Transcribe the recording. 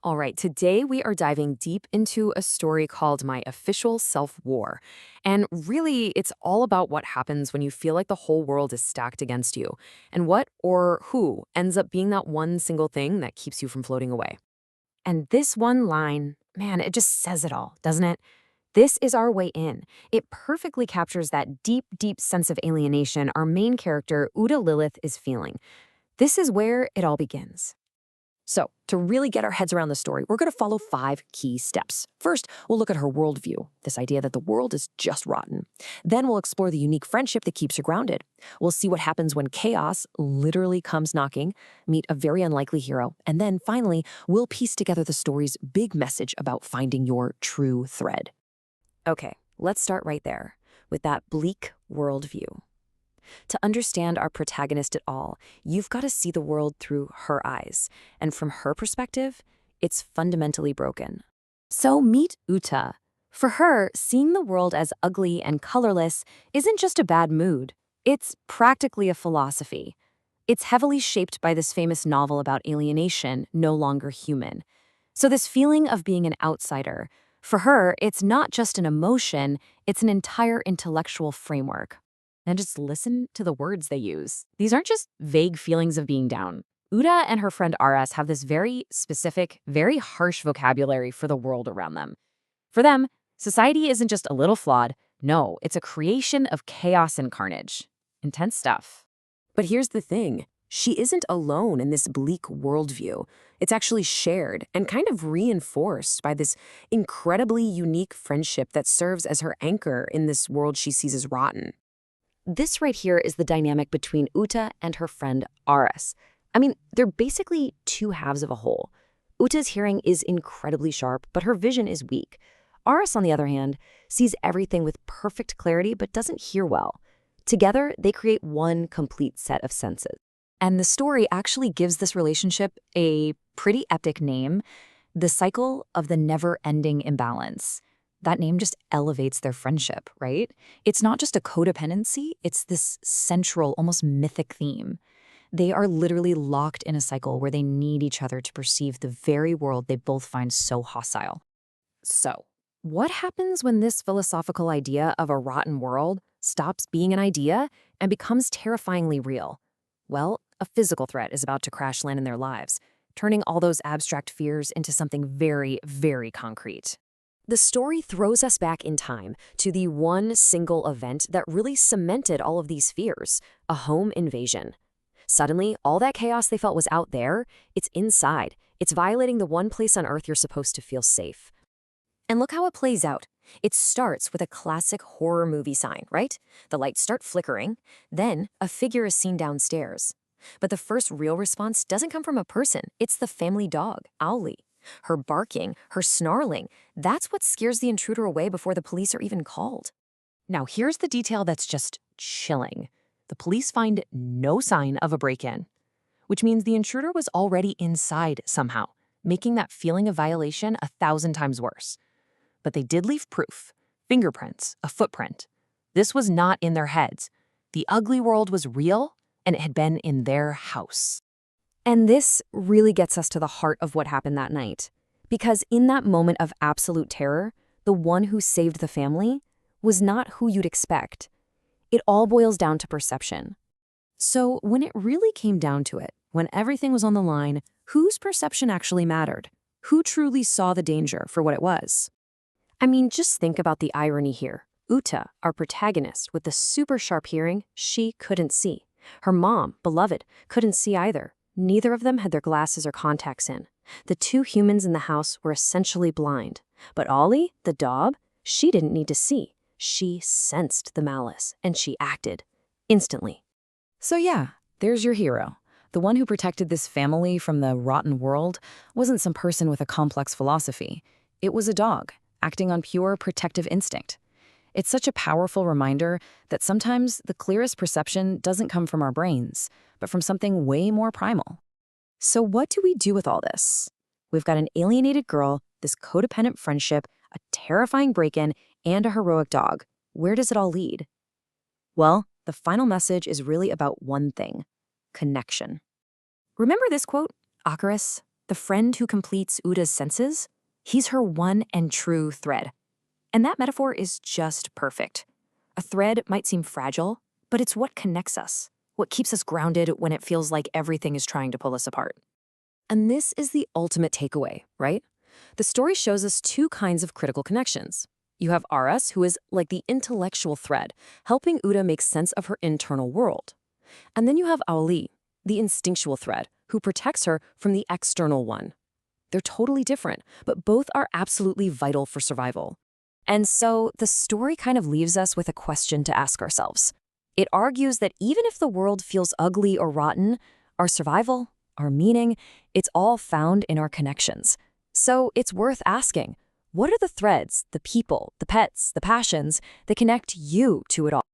All right, today we are diving deep into a story called My Official Self-War. And really, it's all about what happens when you feel like the whole world is stacked against you, and what or who ends up being that one single thing that keeps you from floating away. And this one line, man, it just says it all, doesn't it? This is our way in. It perfectly captures that deep, deep sense of alienation our main character, Uda Lilith, is feeling. This is where it all begins. So, to really get our heads around the story, we're going to follow 5 key steps. First, we'll look at her worldview, this idea that the world is just rotten. Then we'll explore the unique friendship that keeps her grounded. We'll see what happens when chaos literally comes knocking, meet a very unlikely hero, and then finally, we'll piece together the story's big message about finding your true thread. Okay, let's start right there, with that bleak worldview. To understand our protagonist at all, you've got to see the world through her eyes. And from her perspective, it's fundamentally broken. So meet Uta. For her, seeing the world as ugly and colorless isn't just a bad mood. It's practically a philosophy. It's heavily shaped by this famous novel about alienation, No Longer Human. So this feeling of being an outsider, for her, it's not just an emotion, it's an entire intellectual framework. And just listen to the words they use. These aren't just vague feelings of being down. Uda and her friend Aras have this very specific, very harsh vocabulary for the world around them. For them, society isn't just a little flawed. No, it's a creation of chaos and carnage. Intense stuff. But here's the thing. She isn't alone in this bleak worldview. It's actually shared and kind of reinforced by this incredibly unique friendship that serves as her anchor in this world she sees as rotten. This right here is the dynamic between Uta and her friend Aras. I mean, they're basically two halves of a whole. Uta's hearing is incredibly sharp, but her vision is weak. Aras, on the other hand, sees everything with perfect clarity but doesn't hear well. Together, they create one complete set of senses. And the story actually gives this relationship a pretty epic name, the cycle of the never-ending imbalance. That name just elevates their friendship, right? It's not just a codependency, it's this central, almost mythic theme. They are literally locked in a cycle where they need each other to perceive the very world they both find so hostile. So, what happens when this philosophical idea of a rotten world stops being an idea and becomes terrifyingly real? Well, a physical threat is about to crash land in their lives, turning all those abstract fears into something very, very concrete. The story throws us back in time to the one single event that really cemented all of these fears, a home invasion. Suddenly, all that chaos they felt was out there, it's inside. It's violating the one place on Earth you're supposed to feel safe. And look how it plays out. It starts with a classic horror movie sign, right? The lights start flickering, then a figure is seen downstairs. But the first real response doesn't come from a person, it's the family dog, Auli. Her barking, her snarling, that's what scares the intruder away before the police are even called. Now, here's the detail that's just chilling. The police find no sign of a break-in, which means the intruder was already inside somehow, making that feeling of violation 1,000 times worse. But they did leave proof, fingerprints, a footprint. This was not in their heads. The ugly world was real, and it had been in their house. And this really gets us to the heart of what happened that night. Because in that moment of absolute terror, the one who saved the family was not who you'd expect. It all boils down to perception. So when it really came down to it, when everything was on the line, whose perception actually mattered? Who truly saw the danger for what it was? I mean, just think about the irony here. Uta, our protagonist with the super sharp hearing, she couldn't see. Her mom, beloved, couldn't see either. Neither of them had their glasses or contacts in. The two humans in the house were essentially blind. But Auli, the dog, she didn't need to see. She sensed the malice, and she acted. Instantly. So yeah, there's your hero. The one who protected this family from the rotten world wasn't some person with a complex philosophy. It was a dog, acting on pure protective instinct. It's such a powerful reminder that sometimes the clearest perception doesn't come from our brains, but from something way more primal. So what do we do with all this? We've got an alienated girl, this codependent friendship, a terrifying break-in, and a heroic dog. Where does it all lead? Well, the final message is really about one thing: connection. Remember this quote? Aras, The friend who completes Uda's senses? He's her one and true thread. And that metaphor is just perfect. A thread might seem fragile, but it's what connects us, what keeps us grounded when it feels like everything is trying to pull us apart. And this is the ultimate takeaway, right? The story shows us two kinds of critical connections. You have Aras, who is like the intellectual thread, helping Uda make sense of her internal world. And then you have Auli, the instinctual thread, who protects her from the external one. They're totally different, but both are absolutely vital for survival. And so the story kind of leaves us with a question to ask ourselves. It argues that even if the world feels ugly or rotten, our survival, our meaning, it's all found in our connections. So it's worth asking, what are the threads, the people, the pets, the passions that connect you to it all?